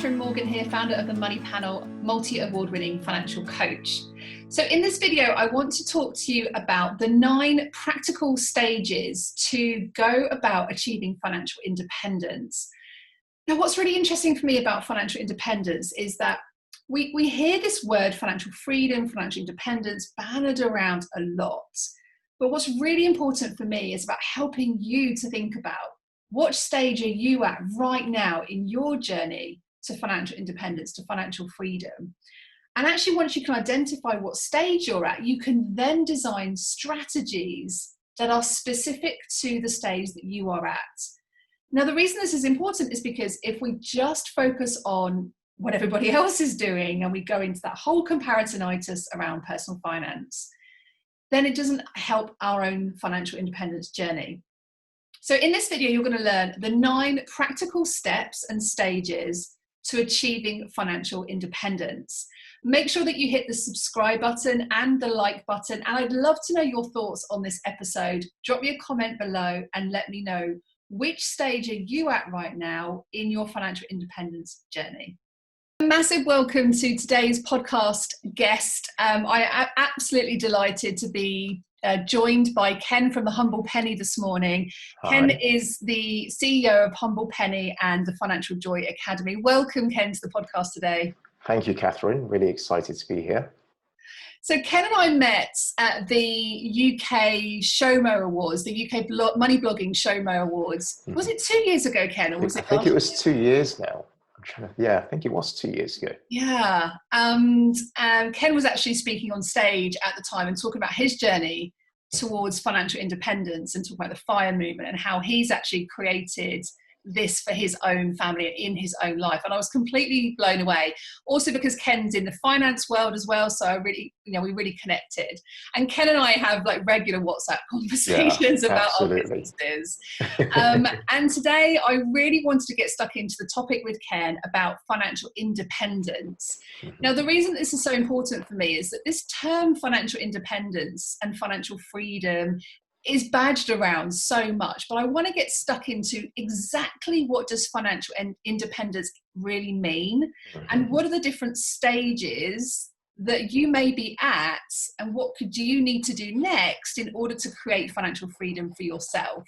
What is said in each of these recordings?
Catherine Morgan here, founder of the Money Panel, multi-award-winning financial coach. So in this video, I want to talk to you about the 9 practical stages to go about achieving financial independence. Now, what's really interesting for me about financial independence is that we hear this word financial freedom, financial independence bannered around a lot. But what's really important for me is about helping you to think about what stage are you at right now in your journey to financial independence, to financial freedom. And actually, once you can identify what stage you're at, you can then design strategies that are specific to the stage that you are at. Now, the reason this is important is because if we just focus on what everybody else is doing and we go into that whole comparisonitis around personal finance, then it doesn't help our own financial independence journey. So in this video, you're going to learn the 9 practical steps and stages to achieving financial independence. Make sure that you hit the subscribe button and the like button. And I'd love to know your thoughts on this episode. Drop me a comment below and let me know which stage are you at right now in your financial independence journey. A massive welcome to today's podcast guest. I am absolutely delighted to be joined by Ken from the Humble Penny this morning. Hi. Ken is the CEO of Humble Penny and the Financial Joy Academy. Welcome, Ken, to the podcast today. Thank you, Catherine. Really excited to be here. So Ken and I met at the UK Showmo Awards, the UK Money Blogging Showmo Awards. Was it 2 years ago, Ken? Or was I think it was 2 years now. I think it was 2 years ago. Yeah. And Ken was actually speaking on stage at the time and talking about his journey towards financial independence and talking about the FIRE movement and how he's actually created this for his own family and in his own life. And I was completely blown away. Also because Ken's in the finance world as well. So we really connected. And Ken and I have like regular WhatsApp conversations about absolutely. Our businesses. And today I really wanted to get stuck into the topic with Ken about financial independence. Now, the reason this is so important for me is that this term financial independence and financial freedom is badged around so much, but I want to get stuck into exactly what does financial independence really mean, and what are the different stages that you may be at, and what do you need to do next in order to create financial freedom for yourself.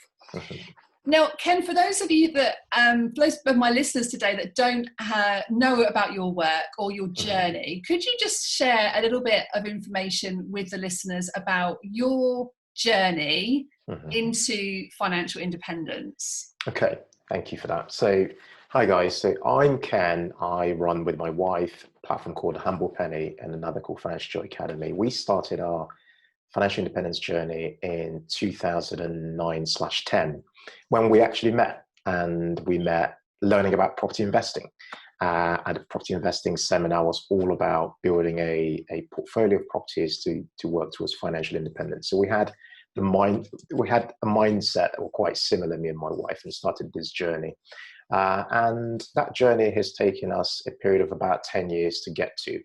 Now, Ken, for those of you that, those of my listeners today that don't know about your work or your journey, could you just share a little bit of information with the listeners about your journey into financial independence? Okay, thank you for that. So, hi guys. So I'm Ken. I run with my wife a platform called Humble Penny and another called Financial Joy Academy. We started our financial independence journey in 2009/10 when we actually met, and we met learning about property investing. And the property investing seminar was all about building a portfolio of properties to work towards financial independence. So we had a mindset that were quite similar, me and my wife, and started this journey. And that journey has taken us a period of about 10 years to get to.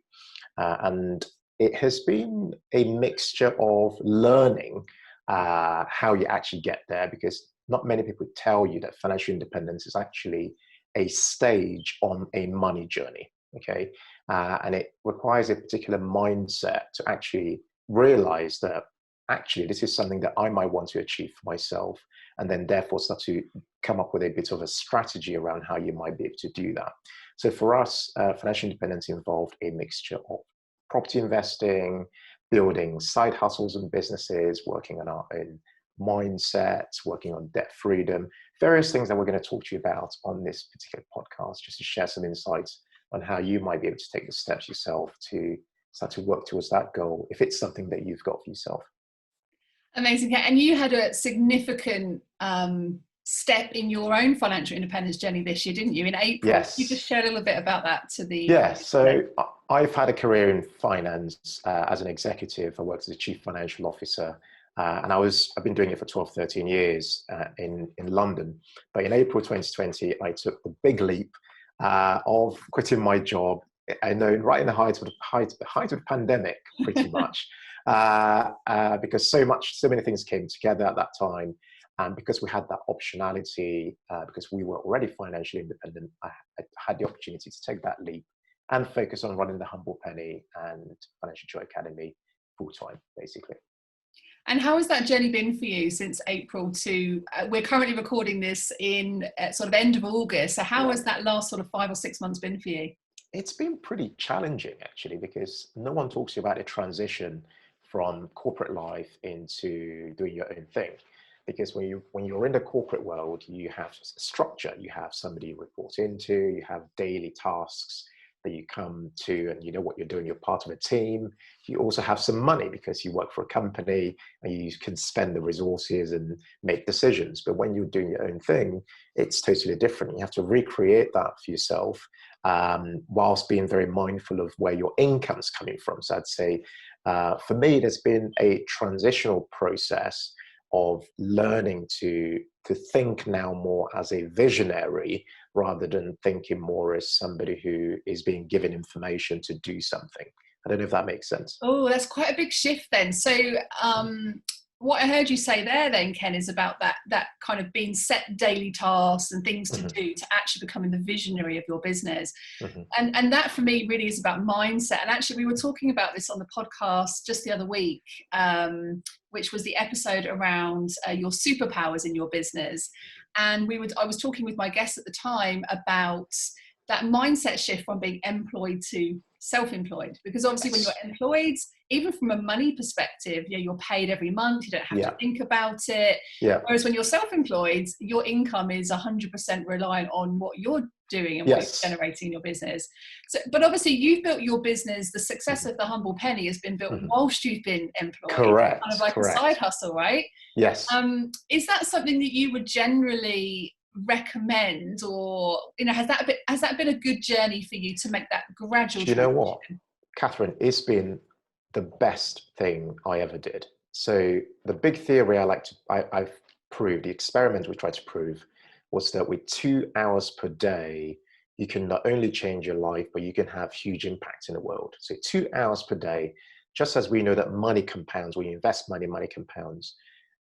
And it has been a mixture of learning how you actually get there, because not many people tell you that financial independence is actually a stage on a money journey, okay? And it requires a particular mindset to actually realize that actually this is something that I might want to achieve for myself, and then therefore start to come up with a bit of a strategy around how you might be able to do that. So for us, financial independence involved a mixture of property investing, building side hustles and businesses, working on our own mindsets, working on debt freedom, various things that we're going to talk to you about on this particular podcast, just to share some insights on how you might be able to take the steps yourself to start to work towards that goal, if it's something that you've got for yourself. Amazing. And you had a significant step in your own financial independence journey this year, didn't you? In April. Yes. You just share a little bit about that to the... Yeah, so I've had a career in finance as an executive. I worked as a chief financial officer. And I've been doing it for 12, 13 years in London. But in April 2020, I took the big leap of quitting my job. I know, right in the height of the pandemic, pretty much, because so many things came together at that time. And because we had that optionality, because we were already financially independent, I had the opportunity to take that leap and focus on running the Humble Penny and Financial Joy Academy full time, basically. And how has that journey been for you since April to, we're currently recording this in sort of end of August. So how has that last sort of 5 or 6 months been for you? It's been pretty challenging, actually, because no one talks about a transition from corporate life into doing your own thing. Because when you're in the corporate world, you have structure, you have somebody you report into, you have daily tasks that you come to, and you know what you're doing, you're part of a team. You also have some money because you work for a company and you can spend the resources and make decisions. But when you're doing your own thing, it's totally different. You have to recreate that for yourself, whilst being very mindful of where your income's coming from. So I'd say, for me, there's been a transitional process of learning to think now more as a visionary rather than thinking more as somebody who is being given information to do something. I don't know if that makes sense. Oh, that's quite a big shift then. So what I heard you say there then, Ken, is about that kind of being set daily tasks and things to do to actually becoming the visionary of your business. And that for me really is about mindset. And actually we were talking about this on the podcast just the other week, which was the episode around your superpowers in your business. And I was talking with my guest at the time about that mindset shift from being employed to self-employed, because obviously when you're employed, even from a money perspective, you're paid every month, you don't have to think about it. Whereas when you're self-employed, your income is 100% reliant on what you're doing and what you're generating in your business. So, but obviously you've built your business, the success of the Humble Penny has been built whilst you've been employed. Correct. Kind of like a side hustle, right? Yes. Is that something that you would generally recommend, or has that been a good journey for you to make that gradual transition? You know what, Catherine, it's been the best thing I ever did. So the big theory I've proved, the experiment we tried to prove, was that with 2 hours per day, you can not only change your life, but you can have huge impact in the world. So 2 hours per day, just as we know that money compounds, when you invest money, money compounds.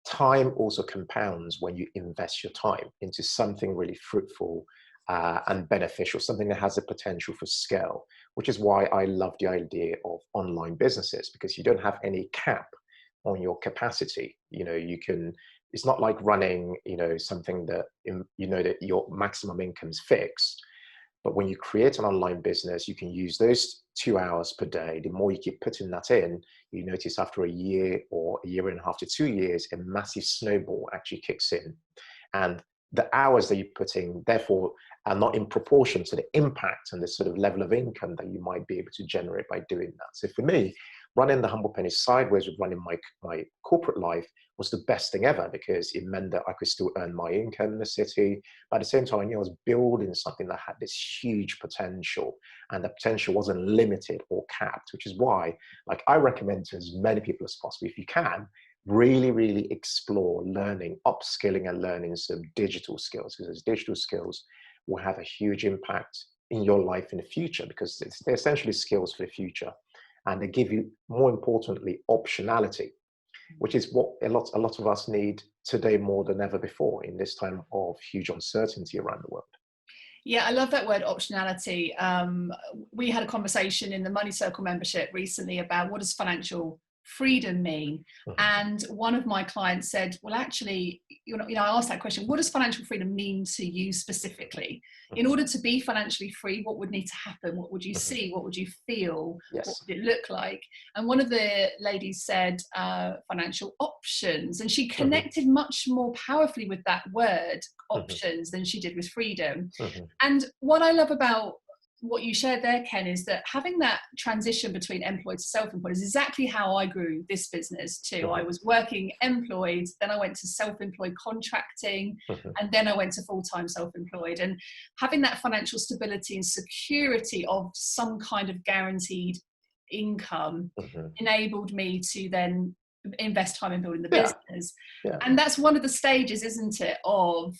Time also compounds when you invest your time into something really fruitful and beneficial, something that has the potential for scale, which is why I love the idea of online businesses, because you don't have any cap on your capacity. It's not like running, something that, that your maximum income is fixed. But when you create an online business, you can use those 2 hours per day. The more you keep putting that in, you notice after a year or a year and a half to 2 years, a massive snowball actually kicks in. And the hours that you put in, therefore, are not in proportion to the impact and the sort of level of income that you might be able to generate by doing that. So for me, running the Humble Penny sideways with running my corporate life was the best thing ever, because it meant that I could still earn my income in the city. But at the same time, I was building something that had this huge potential, and the potential wasn't limited or capped, which is why, I recommend to as many people as possible, if you can, really, really explore learning, upskilling and learning some digital skills, because those digital skills will have a huge impact in your life in the future, because they're essentially skills for the future. And they give you, more importantly, optionality, which is what a lot of us need today more than ever before in this time of huge uncertainty around the world. Yeah, I love that word, optionality. We had a conversation in the Money Circle membership recently about what does financial freedom mean? And one of my clients said, well, actually, I asked that question, what does financial freedom mean to you specifically? In order to be financially free, what would need to happen? What would you see? What would you feel? What would it look like? And one of the ladies said financial options, and she connected much more powerfully with that word options than she did with freedom. And what I love about what you shared there, Ken, is that having that transition between employed to self-employed is exactly how I grew this business too. I was working employed, then I went to self-employed contracting, and then I went to full-time self-employed. And having that financial stability and security of some kind of guaranteed income enabled me to then invest time in building the business. And that's one of the stages, isn't it, of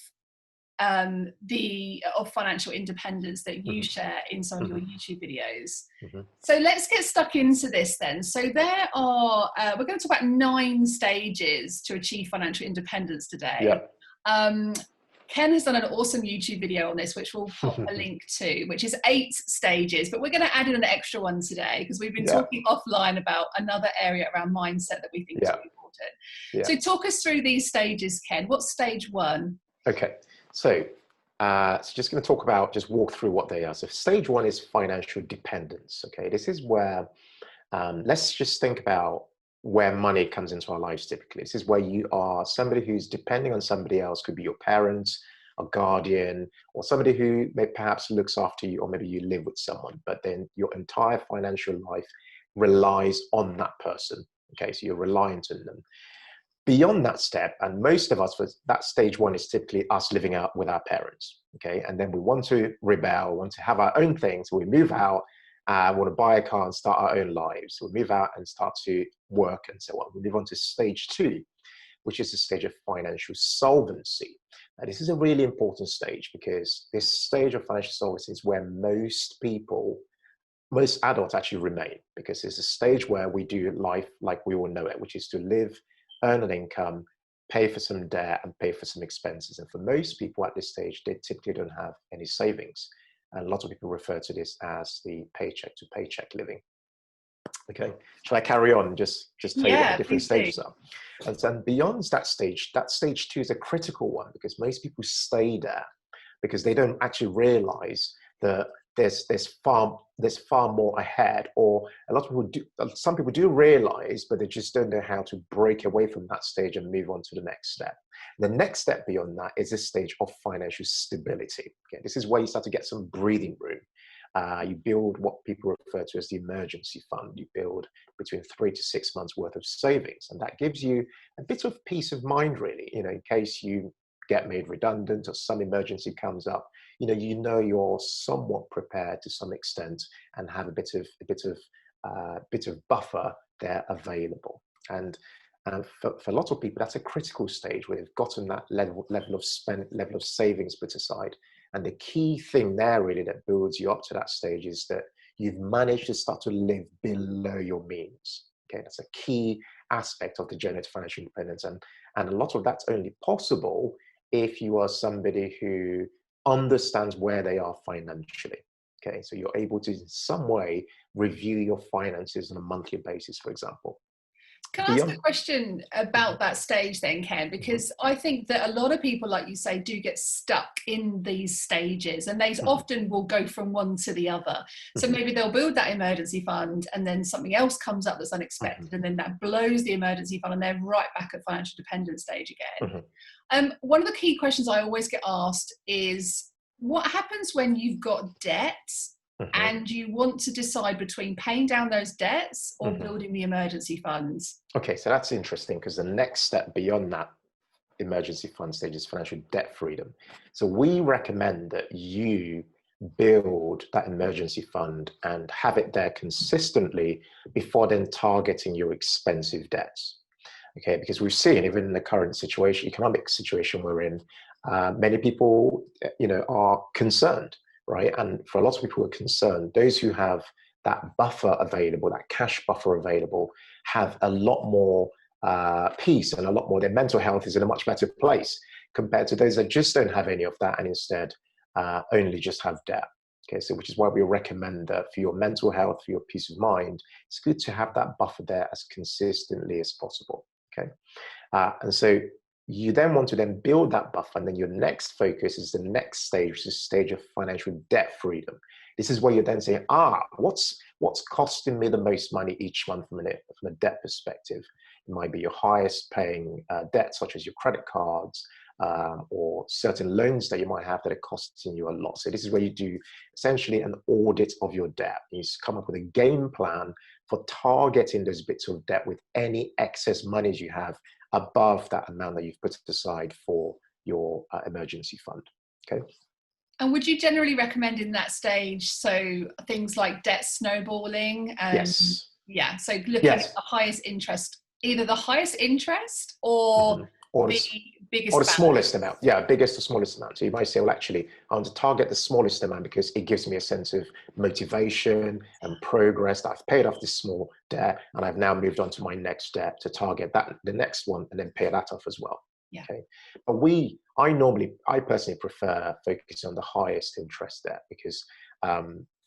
of financial independence that you Mhm. share in some of your Mhm. YouTube videos. Mhm. So let's get stuck into this then. So there are, we're going to talk about 9 stages to achieve financial independence today. Yeah. Ken has done an awesome YouTube video on this, which we'll pop a link to, which is 8 stages, but we're going to add in an extra one today because we've been Yeah. talking offline about another area around mindset that we think is Yeah. really important. Yeah. So talk us through these stages, Ken. What's stage 1? Okay. So just going to talk about, just walk through what they are. So stage 1 is financial dependence. Okay. This is where, let's just think about where money comes into our lives typically. This is where you are somebody who's depending on somebody else, could be your parents, a guardian, or somebody who may perhaps looks after you, or maybe you live with someone, but then your entire financial life relies on that person. Okay, so you're reliant on them. Beyond that step, and most of us, for that stage 1 is typically us living out with our parents. Okay, and then we want to rebel, want to have our own thing, so we move out, want to buy a car and start our own lives. We move out and start to work and so on. We move on to stage 2, which is the stage of financial solvency. Now, this is a really important stage because this stage of financial solvency is where most people, most adults actually remain, because it's a stage where we do life like we all know it, which is to live, earn an income, pay for some debt, and pay for some expenses. And for most people at this stage, they typically don't have any savings. And lots of people refer to this as the paycheck to paycheck living. Okay, shall I carry on and just tell you what the Yeah, different please do. stages are? And then beyond that stage 2 is a critical one, because most people stay there because they don't actually realize that there's far more ahead. Or a lot of people do, some people do realize, but they just don't know how to break away from that stage and move on to the next step. The next step beyond that is this stage of financial stability. Okay, this is where you start to get some breathing room. You build what people refer to as the emergency fund. You build between 3 to 6 months worth of savings, and that gives you a bit of peace of mind, really. In case you get made redundant or some emergency comes up, you know you're somewhat prepared to some extent and have a bit of buffer there available. And for lots of people, that's a critical stage where they've gotten that level of savings put aside. And the key thing there really that builds you up to that stage is that you've managed to start to live below your means. Okay, that's a key aspect of the journey to financial independence. And a lot of that's only possible if you are somebody who understands where they are financially. Okay, so you're able to in some way review your finances on a monthly basis, for example. Can I ask a Beyond. question about that stage then, Ken? Because I think that a lot of people, like you say, do get stuck in these stages, and they often will go from one to the other. So maybe they'll build that emergency fund and then something else comes up that's unexpected, and then that blows the emergency fund and they're right back at financial dependence stage again. One of the key questions I always get asked is, what happens when you've got debts and you want to decide between paying down those debts or building the emergency funds? Okay, so that's interesting, because the next step beyond that emergency fund stage is financial debt freedom. So we recommend that you build that emergency fund and have it there consistently before then targeting your expensive debts. Okay, because we've seen, even in the current situation, economic situation we're in, many people, are concerned, right? And for a lot of people who are concerned, those who have that buffer available, that cash buffer available, have a lot more peace and a lot more. Their mental health is in a much better place compared to those that just don't have any of that and instead only just have debt. Okay, so which is why we recommend that for your mental health, for your peace of mind, it's good to have that buffer there as consistently as possible. Okay, and so you then want to then build that buffer, and then your next focus is the next stage, which is the stage of financial debt freedom. This is where you're then saying, what's costing me the most money each month from a debt perspective? It might be your highest paying debt, such as your credit cards, or certain loans that you might have that are costing you a lot. So this is where you do essentially an audit of your debt. You come up with a game plan for targeting those bits of debt with any excess monies you have above that amount that you've put aside for your emergency fund. Okay. And would you generally recommend in that stage, so things like debt snowballing? Yes. Yeah, so looking at Yes. the highest interest, either the highest interest or Or the biggest Or the smallest balance. amount. Yeah, biggest or smallest amount. So you might say, well, actually, I want to target the smallest amount because it gives me a sense of motivation and progress that I've paid off this small debt and I've now moved on to my next debt to target that, the next one, and then pay that off as well. Yeah. Okay. But I personally prefer focusing on the highest interest debt because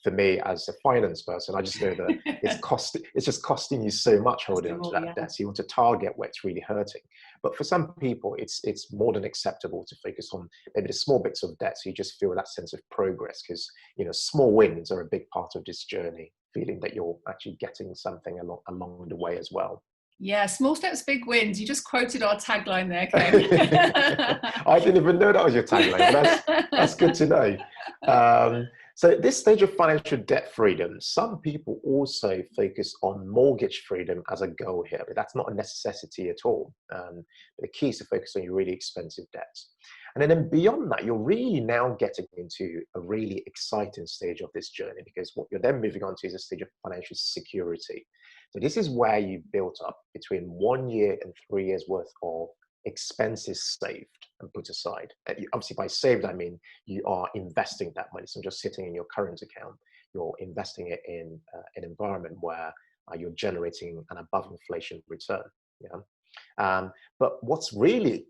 for me as a finance person, I just know that it's just costing you so much holding on to that debt. So you want to target where it's really hurting. But for some people, it's more than acceptable to focus on maybe the small bits of debt. So you just feel that sense of progress because, small wins are a big part of this journey, feeling that you're actually getting something along the way as well. Yeah, small steps, big wins. You just quoted our tagline there, Ken. I didn't even know that was your tagline, but that's good to know. So at this stage of financial debt freedom, some people also focus on mortgage freedom as a goal here, but that's not a necessity at all. But the key is to focus on your really expensive debts. And then beyond that, you're really now getting into a really exciting stage of this journey because what you're then moving on to is a stage of financial security. So this is where you built up between 1 year and 3 years worth of expenses saved and put aside. Obviously, by saved, I mean you are investing that money. So just sitting in your current account, you're investing it in an environment where you're generating an above inflation return. But what's really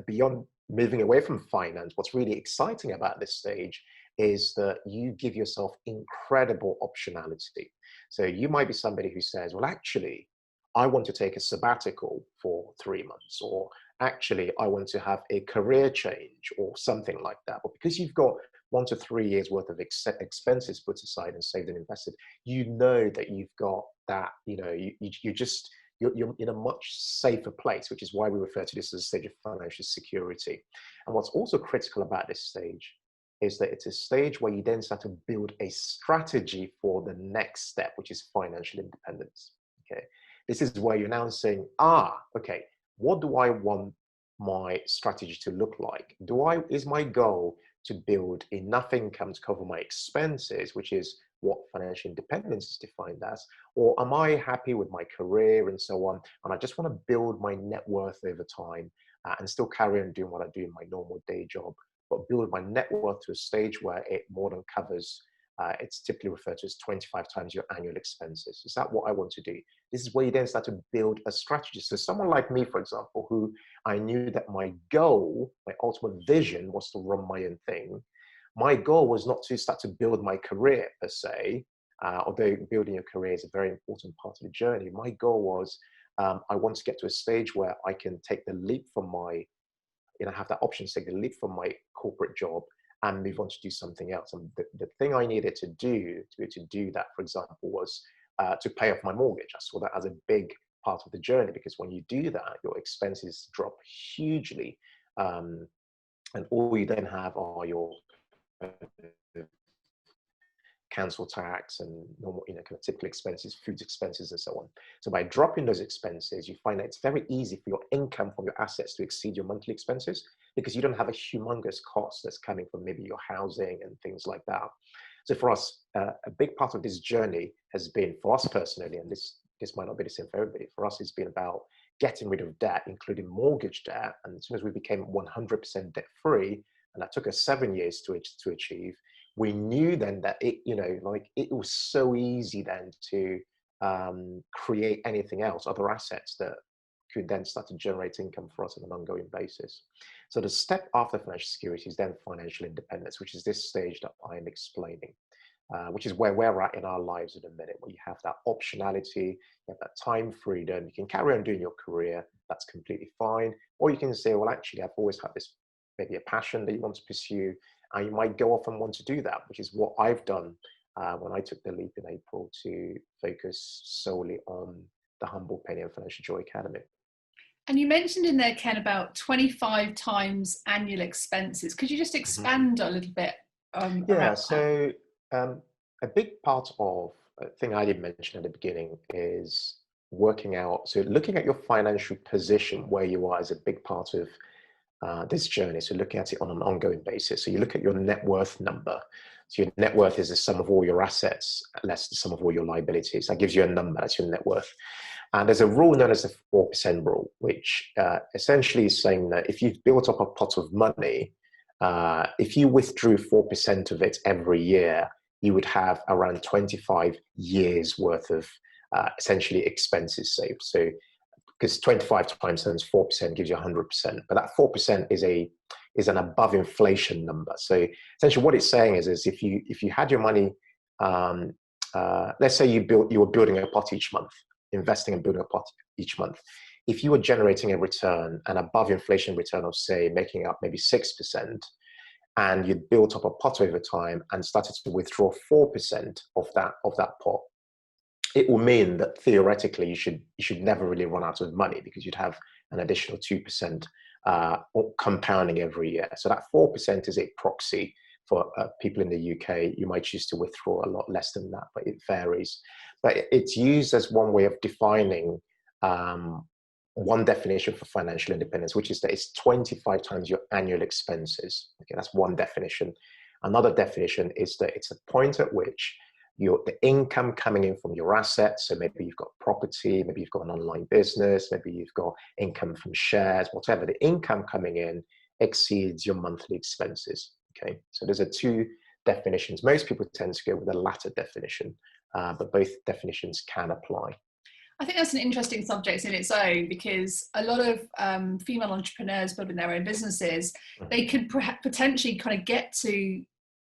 beyond moving away from finance, what's really exciting about this stage is that you give yourself incredible optionality. So you might be somebody who says, well, actually, I want to take a sabbatical for 3 months, or actually, I want to have a career change or something like that. But because you've got 1 to 3 years worth of expenses put aside and saved and invested, you know that you've got that, you're in a much safer place, which is why we refer to this as a stage of financial security. And what's also critical about this stage is that it's a stage where you then start to build a strategy for the next step, which is financial independence. Okay, this is where you're now saying, okay, what do I want my strategy to look like? Is my goal to build enough income to cover my expenses, which is what financial independence is defined as, or am I happy with my career and so on, and I just want to build my net worth over time and still carry on doing what I do in my normal day job, but build my net worth to a stage where it more than covers, it's typically referred to as 25 times your annual expenses. Is that what I want to do? This is where you then start to build a strategy. So someone like me, for example, who I knew that my goal, my ultimate vision was to run my own thing. My goal was not to start to build my career per se, although building a career is a very important part of the journey. My goal was I want to get to a stage where I can take the leap from have that option to take the leap from my corporate job and move on to do something else. And the thing I needed to do to do that, for example, was to pay off my mortgage. I saw that as a big part of the journey because when you do that, your expenses drop hugely. And all you then have are your council tax and normal, kind of typical expenses, food expenses, and so on. So by dropping those expenses, you find that it's very easy for your income from your assets to exceed your monthly expenses because you don't have a humongous cost that's coming from maybe your housing and things like that. So for us, a big part of this journey has been, for us personally, and this might not be the same for everybody, for us it's been about getting rid of debt, including mortgage debt. And as soon as we became 100% debt free, and that took us 7 years to achieve, we knew then that it was so easy then to create anything else, other assets that could then start to generate income for us on an ongoing basis. So the step after financial security is then financial independence, which is this stage that I'm explaining, which is where we're at in our lives in a minute, where you have that optionality, you have that time freedom, you can carry on doing your career, that's completely fine. Or you can say, well, actually, I've always had this, maybe a passion that you want to pursue, and you might go off and want to do that, which is what I've done when I took the leap in April to focus solely on the Humble Penny and Financial Joy Academy. And you mentioned in there, Ken, about 25 times annual expenses. Could you just expand a little bit around that? So a big part of a thing I didn't mention at the beginning is working out, so looking at your financial position, where you are, is a big part of this journey. So looking at it on an ongoing basis. So you look at your net worth number. So your net worth is the sum of all your assets less the sum of all your liabilities. That gives you a number. That's your net worth. And there's a rule known as the 4% rule, which essentially is saying that if you've built up a pot of money, if you withdrew 4% of it every year, you would have around 25 years worth of essentially expenses saved. So because 25 times 4% gives you 100%, but that 4% is an above inflation number. So essentially what it's saying is if you had your money, let's say you were building a pot each month, investing and building a pot each month. If you were generating a return, an above inflation return of, say, making up maybe 6%, and you'd built up a pot over time and started to withdraw 4% of that pot, it will mean that theoretically you should never really run out of money, because you'd have an additional 2% compounding every year. So that 4% is a proxy for people in the UK. You might choose to withdraw a lot less than that, but it varies. But it's used as one way of defining one definition for financial independence, which is that it's 25 times your annual expenses. Okay, that's one definition. Another definition is that it's a point at which the income coming in from your assets, so maybe you've got property, maybe you've got an online business, maybe you've got income from shares, whatever, the income coming in exceeds your monthly expenses. Okay, so there's two definitions. Most people tend to go with the latter definition, but both definitions can apply. I think that's an interesting subject in its own, because a lot of female entrepreneurs building their own businesses, they could potentially kind of get to,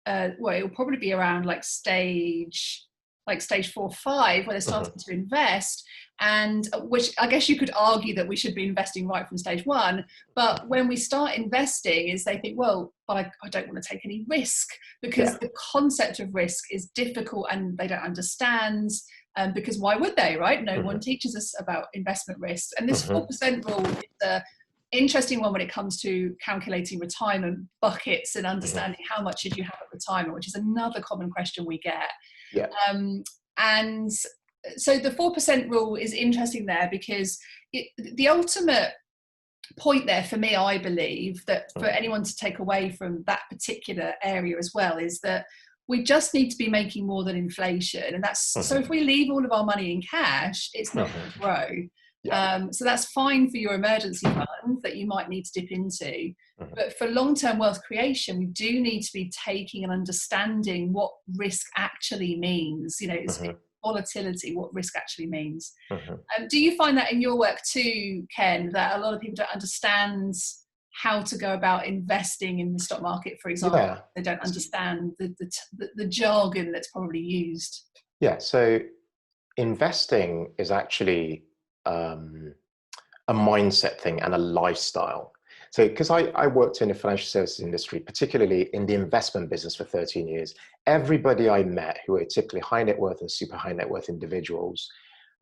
well, it will probably be around stage 4 or 5, where they're starting to invest, and which I guess you could argue that we should be investing right from stage 1. But when we start investing, is they think, well, but I don't want to take any risk, because the concept of risk is difficult and they don't understand. Because why would they, right? No one teaches us about investment risks. And this 4% rule is an interesting one when it comes to calculating retirement buckets and understanding how much should you have at retirement, which is another common question we get. Yeah. And so the 4% rule is interesting there, because the ultimate point there for me, I believe, that for anyone to take away from that particular area as well, is that we just need to be making more than inflation. And that's so if we leave all of our money in cash, it's not going to grow. Yeah. So that's fine for your emergency fund that you might need to dip into. But for long-term wealth creation, we do need to be taking and understanding what risk actually means. It's volatility, what risk actually means. Do you find that in your work too, Ken, that a lot of people don't understand how to go about investing in the stock market, for example? Yeah. They don't understand the jargon that's probably used. Yeah, so investing is actually a mindset thing and a lifestyle. So because I worked in the financial services industry, particularly in the investment business for 13 years, everybody I met who were typically high net worth and super high net worth individuals,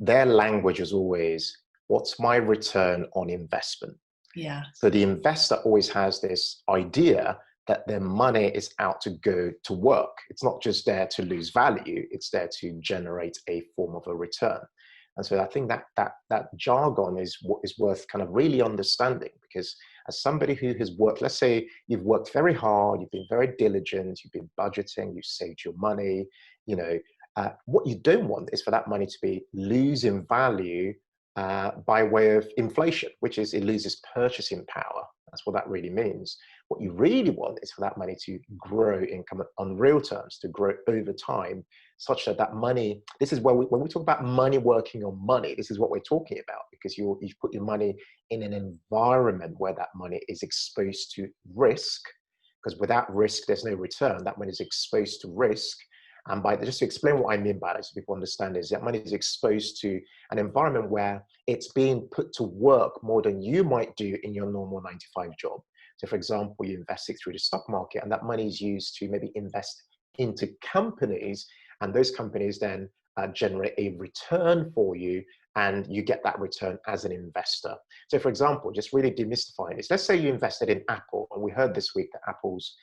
their language was always, what's my return on investment? Yeah. So the investor always has this idea that their money is out to go to work. It's not just there to lose value, it's there to generate a form of a return. And so I think that jargon is worth kind of really understanding, because as somebody who has worked, let's say you've worked very hard, you've been very diligent, you've been budgeting, you've saved your money, what you don't want is for that money to be losing value by way of inflation, which is it loses purchasing power. That's what that really means. What you really want is for that money to grow income on real terms, to grow over time, such that money, this is where when we talk about money working on money, this is what we're talking about, because you've put your money in an environment where that money is exposed to risk, because without risk, there's no return. That money is exposed to risk. And just to explain what I mean by that, so people understand, is that money is exposed to an environment where it's being put to work more than you might do in your normal 9-to-5 job. So for example, you invest it through the stock market, and that money is used to maybe invest into companies, and those companies then generate a return for you, and you get that return as an investor. So for example, just really demystifying this, let's say you invested in Apple, and we heard this week that Apple's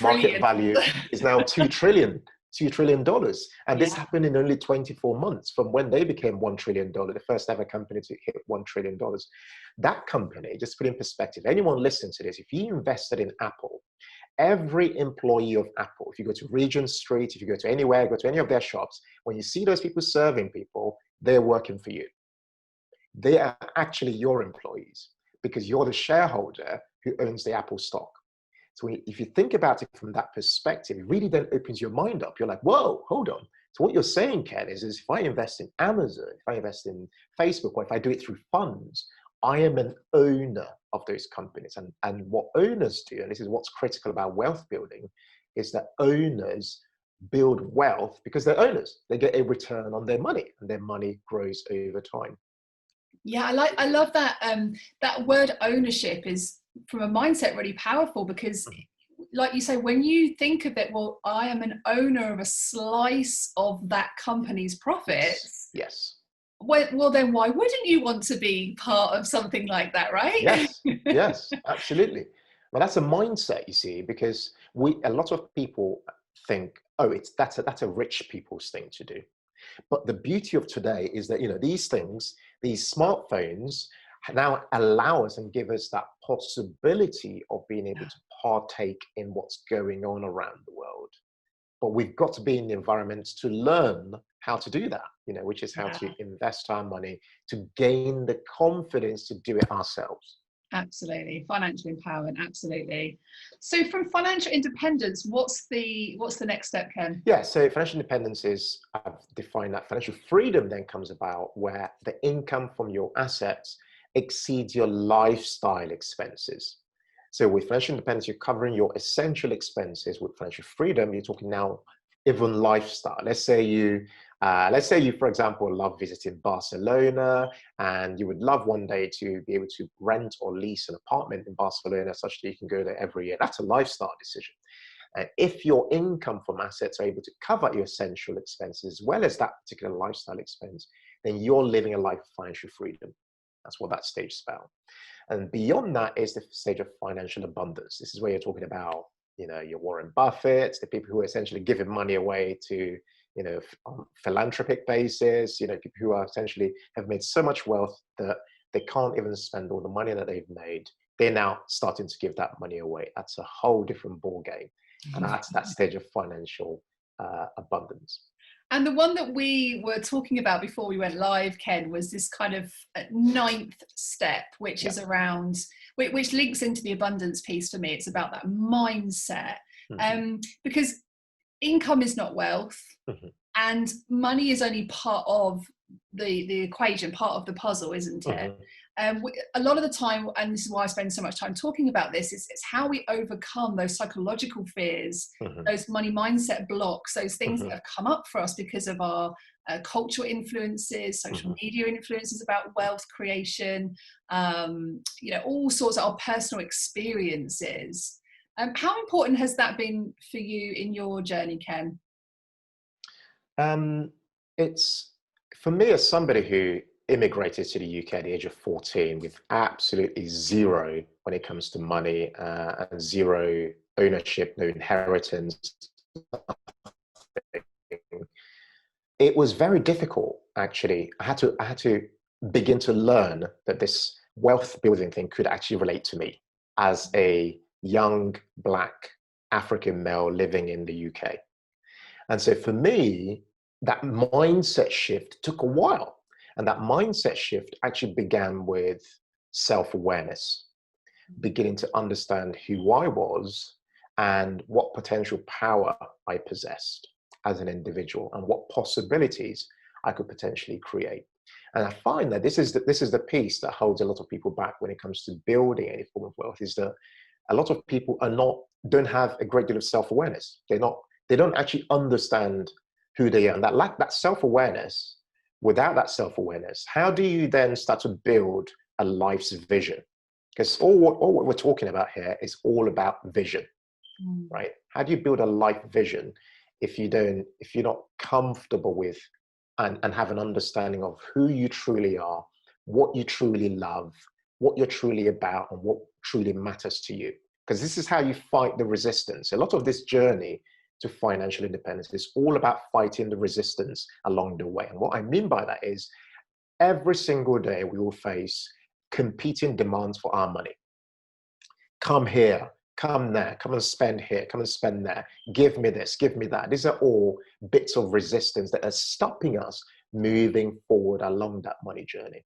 market value is now $2 trillion. And this happened in only 24 months from when they became $1 trillion, the first ever company to hit $1 trillion. That company, just to put in perspective, anyone listening to this, if you invested in Apple, every employee of Apple, if you go to Regent Street, if you go to anywhere, go to any of their shops, when you see those people serving people, they're working for you. They are actually your employees because you're the shareholder who owns the Apple stock. So if you think about it from that perspective, it really then opens your mind up. You're like, whoa, hold on. So what you're saying, Ken, is if I invest in Amazon, if I invest in Facebook, or if I do it through funds, I am an owner of those companies. And what owners do, and this is what's critical about wealth building, is that owners build wealth because they're owners. They get a return on their money, and their money grows over time. Yeah, I love that. That word ownership is, from a mindset, really powerful because, like you say, when you think of it, well, I am an owner of a slice of that company's profits. Yes. Well, then why wouldn't you want to be part of something like that, right? Yes. Yes. Absolutely. Well, that's a mindset, you see, because a lot of people think, oh, that's a rich people's thing to do. But the beauty of today is that, these things, these smartphones now allow us and give us that possibility of being able to partake in what's going on around the world. But we've got to be in the environment to learn how to do that, which is how to invest our money, to gain the confidence to do it ourselves. Absolutely. Financial empowerment. Absolutely. So from financial independence, what's the next step, Ken? Yeah, so financial independence is, I've defined that financial freedom then comes about where the income from your assets exceeds your lifestyle expenses. So with financial independence, you're covering your essential expenses. With financial freedom, you're talking now even lifestyle. Let's say you, for example, love visiting Barcelona, and you would love one day to be able to rent or lease an apartment in Barcelona such that you can go there every year. That's a lifestyle decision. And if your income from assets are able to cover your essential expenses as well as that particular lifestyle expense, then you're living a life of financial freedom. That's what that stage is about. And beyond that is the stage of financial abundance. This is where you're talking about, your Warren Buffett, the people who are essentially giving money away to, on philanthropic basis, people who are essentially have made so much wealth that they can't even spend all the money that they've made. They're now starting to give that money away. That's a whole different ball game. And that's that stage of financial abundance. And the one that we were talking about before we went live, Ken, was this kind of ninth step, which is around, which links into the abundance piece for me. It's about that mindset. Because income is not wealth, and money is only part of the equation, part of the puzzle, isn't it? A lot of the time, and this is why I spend so much time talking about this, is it's how we overcome those psychological fears, those money mindset blocks, those things that have come up for us because of our cultural influences, social media influences about wealth creation, all sorts of our personal experiences. How important has that been for you in your journey, Ken? It's, for me, as somebody who immigrated to the UK at the age of 14 with absolutely zero when it comes to money, and zero ownership, no inheritance. It was very difficult, actually. I had to begin to learn that this wealth building thing could actually relate to me as a young Black African male living in the UK. And so for me, that mindset shift took a while. And that mindset shift actually began with self-awareness, beginning to understand who I was and what potential power I possessed as an individual and what possibilities I could potentially create. And I find that this is the piece that holds a lot of people back when it comes to building any form of wealth, is that a lot of people don't have a great deal of self-awareness. They don't actually understand who they are. And that self-awareness, without that self-awareness, how do you then start to build a life's vision? Because all what we're talking about here is all about vision, right? How do you build a life vision if you're not comfortable with and have an understanding of who you truly are, what you truly love, what you're truly about, and what truly matters to you? Because this is how you fight the resistance. A lot of this journey to financial independence is all about fighting the resistance along the way. And what I mean by that is every single day we will face competing demands for our money. Come here, come there, come and spend here, come and spend there. Give me this, give me that. These are all bits of resistance that are stopping us moving forward along that money journey.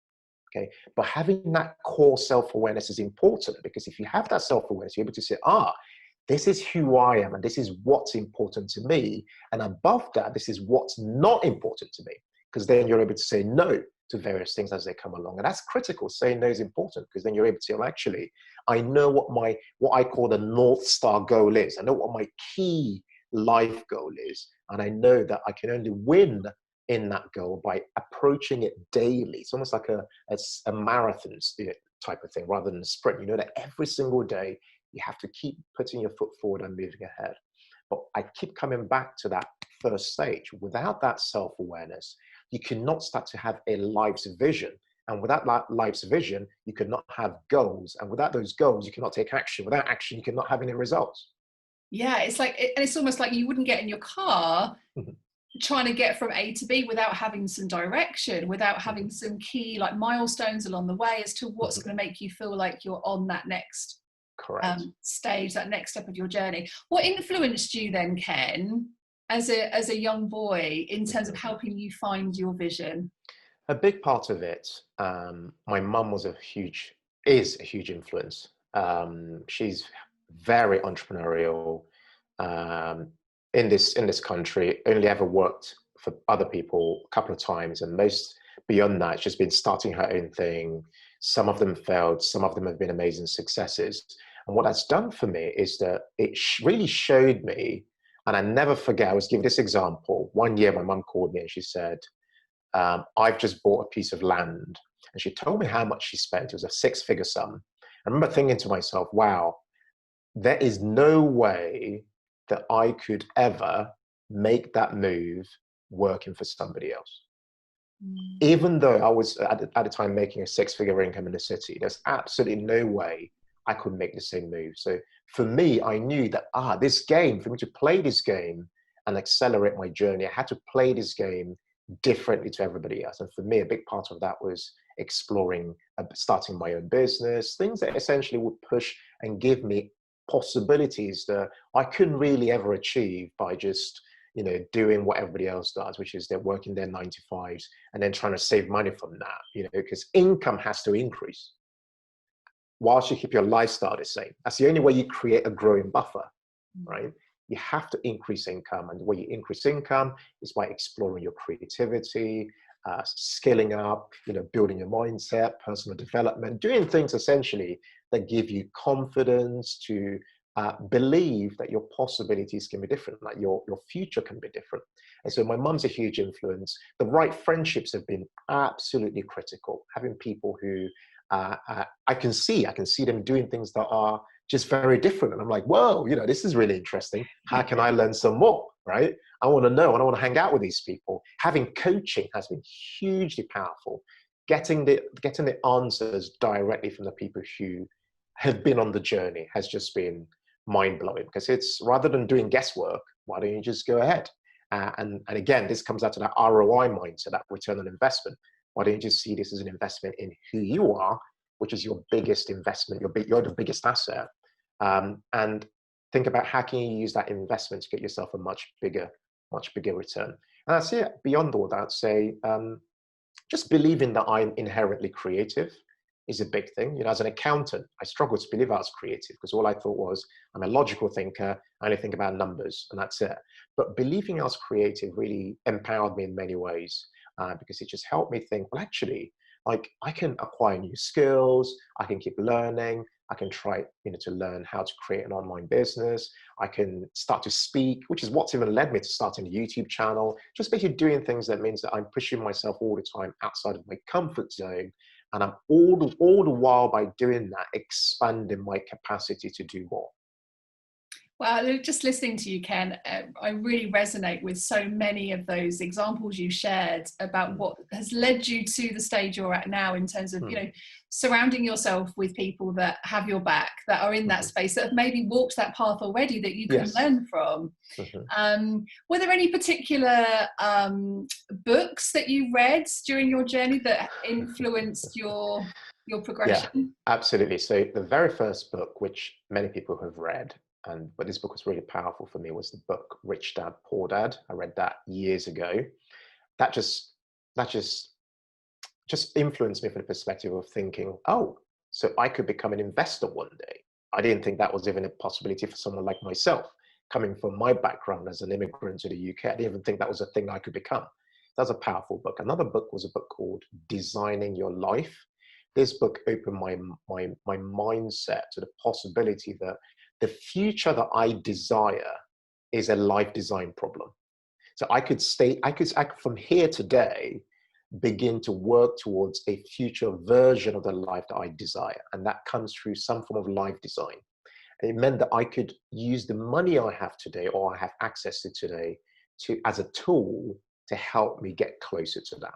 Okay, but having that core self-awareness is important, because if you have that self-awareness, you're able to say, this is who I am and this is what's important to me. And above that, this is what's not important to me. Because then you're able to say no to various things as they come along. And that's critical. Saying no is important, because then you're able to say, well, actually, I know what I call the North Star goal is. I know what my key life goal is. And I know that I can only win in that goal by approaching it daily. It's almost like a marathon type of thing rather than a sprint. You know that every single day you have to keep putting your foot forward and moving ahead. But I keep coming back to that first stage. Without that self-awareness, you cannot start to have a life's vision. And without that life's vision, you cannot have goals. And without those goals, you cannot take action. Without action, you cannot have any results. Yeah, and it's almost like you wouldn't get in your car trying to get from A to B without having some direction, without having some key like milestones along the way as to what's going to make you feel like you're on that next stage, that next step of your journey. What influenced you then, Ken, as a young boy in terms of helping you find your vision? A big part of it, my mum is a huge influence. She's very entrepreneurial. In this country, only ever worked for other people a couple of times, and most beyond that, she's been starting her own thing. Some of them failed, some of them have been amazing successes. And what that's done for me is that it really showed me, and I never forget, I was giving this example. One year, my mum called me and she said, I've just bought a piece of land. And she told me how much she spent. It was a 6-figure sum. I remember thinking to myself, wow, there is no way that I could ever make that move working for somebody else. Even though I was at the time making a 6-figure income in the city, there's absolutely no way I could make the same move. So for me, I knew that, this game, for me to play this game and accelerate my journey, I had to play this game differently to everybody else. And for me, a big part of that was exploring, starting my own business, things that essentially would push and give me possibilities that I couldn't really ever achieve by just, doing what everybody else does, which is they're working their 9-to-5s and then trying to save money from that, because income has to increase whilst you keep your lifestyle the same. That's the only way you create a growing buffer, right? You have to increase income. And the way you increase income is by exploring your creativity, skilling up, building your mindset, personal development, doing things essentially that give you confidence to believe that your possibilities can be different, like your future can be different. And so my mum's a huge influence. The right friendships have been absolutely critical. Having people who I can see them doing things that are just very different. And I'm like, whoa, this is really interesting. How can I learn some more, right? I want to know, and I want to hang out with these people. Having coaching has been hugely powerful. Getting the answers directly from the people who have been on the journey has just been mind-blowing, because it's, rather than doing guesswork, why don't you just go ahead? And again, this comes out to that ROI mindset, that return on investment. Why don't you just see this as an investment in who you are, which is your biggest investment, you're the biggest asset, and think about how can you use that investment to get yourself a much bigger return. And that's it. Beyond all that, say, just believing that I'm inherently creative is a big thing. As an accountant, I struggled to believe I was creative, because all I thought was, I'm a logical thinker, I only think about numbers, and that's it. But believing I was creative really empowered me in many ways, because it just helped me think, well, actually, like, I can acquire new skills, I can keep learning, I can try, to learn how to create an online business, I can start to speak, which is what's even led me to starting a YouTube channel, just basically doing things that means that I'm pushing myself all the time outside of my comfort zone. And I'm all the while, by doing that, expanding my capacity to do more. Well, just listening to you, Ken, I really resonate with so many of those examples you shared about what has led you to the stage you're at now, in terms of, surrounding yourself with people that have your back, that are in that space, that have maybe walked that path already, that you can learn from. Were there any particular books that you read during your journey that influenced your progression? Yeah, absolutely. So the very first book, which many people have read, but this book was really powerful for me, was the book Rich Dad, Poor Dad. I read that years ago. That that just influenced me from the perspective of thinking, oh, so I could become an investor one day. I didn't think that was even a possibility for someone like myself, coming from my background as an immigrant to the UK. I didn't even think that was a thing I could become. That's a powerful book. Another book was a book called Designing Your Life. This book opened my mindset to the possibility that the future that I desire is a life design problem. So I could from here today begin to work towards a future version of the life that I desire. And that comes through some form of life design. And it meant that I could use the money I have today, or I have access to today, as a tool to help me get closer to that.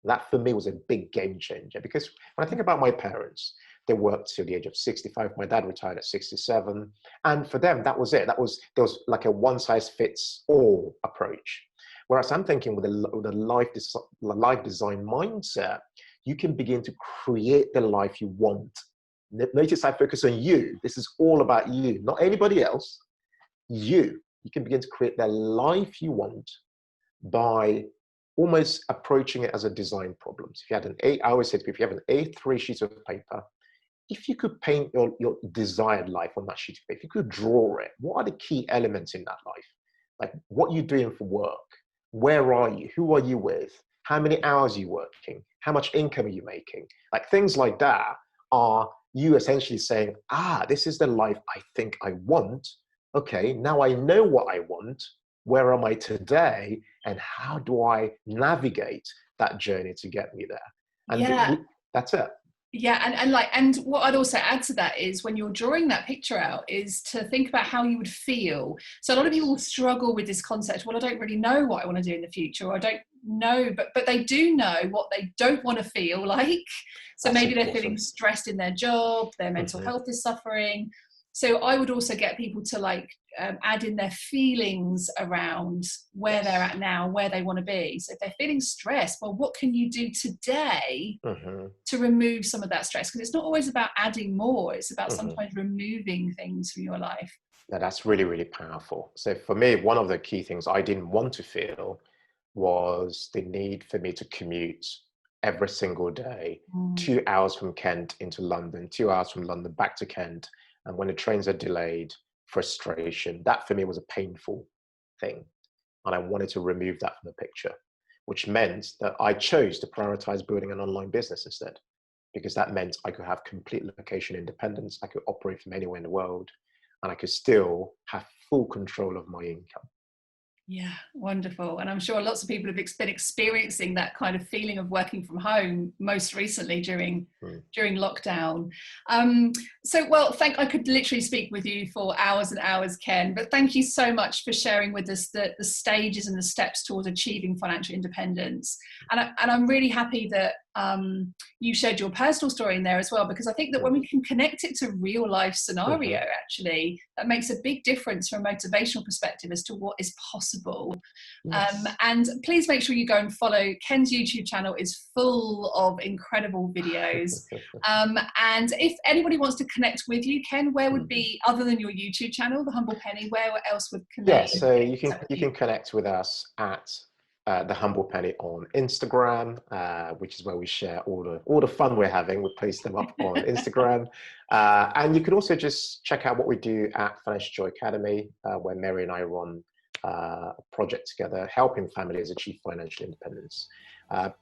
That for me was a big game changer, because when I think about my parents, they worked till the age of 65. My dad retired at 67. And for them, that was it. There was like a one size fits all approach. Whereas I'm thinking with a life design mindset, you can begin to create the life you want. Notice I focus on you. This is all about you, not anybody else. You can begin to create the life you want by almost approaching it as a design problem. So if you had I always say to people, if you have an A3 sheet of paper, if you could paint your desired life on that sheet of paper, if you could draw it, what are the key elements in that life? Like, what are you doing for work? Where are you? Who are you with? How many hours are you working? How much income are you making? Like, things like that are you essentially saying, this is the life I think I want. Okay, now I know what I want. Where am I today? And how do I navigate that journey to get me there? And that's it. Yeah, and what I'd also add to that is, when you're drawing that picture out, is to think about how you would feel. So a lot of people struggle with this concept. Well, I don't really know what I want to do in the future, or I don't know, but they do know what they don't want to feel like. So That's maybe important. They're feeling stressed in their job, their mental health is suffering. So I would also get people to add in their feelings around where they're at now, where they want to be. So if they're feeling stressed, well, what can you do today to remove some of that stress? Because it's not always about adding more. It's about sometimes removing things from your life. Now, that's really, really powerful. So for me, one of the key things I didn't want to feel was the need for me to commute every single day, 2 hours from Kent into London, 2 hours from London back to Kent. And when the trains are delayed, frustration. That for me was a painful thing. And I wanted to remove that from the picture, which meant that I chose to prioritize building an online business instead, because that meant I could have complete location independence. I could operate from anywhere in the world, and I could still have full control of my income. Yeah, wonderful. And I'm sure lots of people have been experiencing that kind of feeling of working from home most recently during lockdown. I could literally speak with you for hours and hours, Ken, but thank you so much for sharing with us the stages and the steps towards achieving financial independence. And I'm really happy that you shared your personal story in there as well, because I think that when we can connect it to real life scenario, actually, that makes a big difference from a motivational perspective as to what is possible. And please make sure you go and follow Ken's YouTube channel. Is full of incredible videos. And if anybody wants to connect with you, Ken, where would be, other than your YouTube channel, The Humble Penny, where else would connect? Yeah, so you can connect with us at The Humble Penny on Instagram, which is where we share all the fun we're having. We post them up on Instagram. And you can also just check out what we do at Financial Joy Academy, where Mary and I run a project together, helping families achieve financial independence.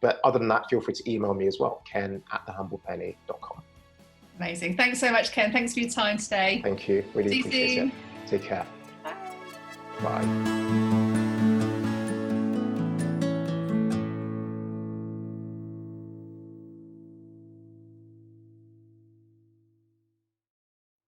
But other than that, feel free to email me as well, ken@thehumblepenny.com. Amazing. Thanks so much, Ken. Thanks for your time today. Thank you. Really appreciate it. Take care. Bye. Bye.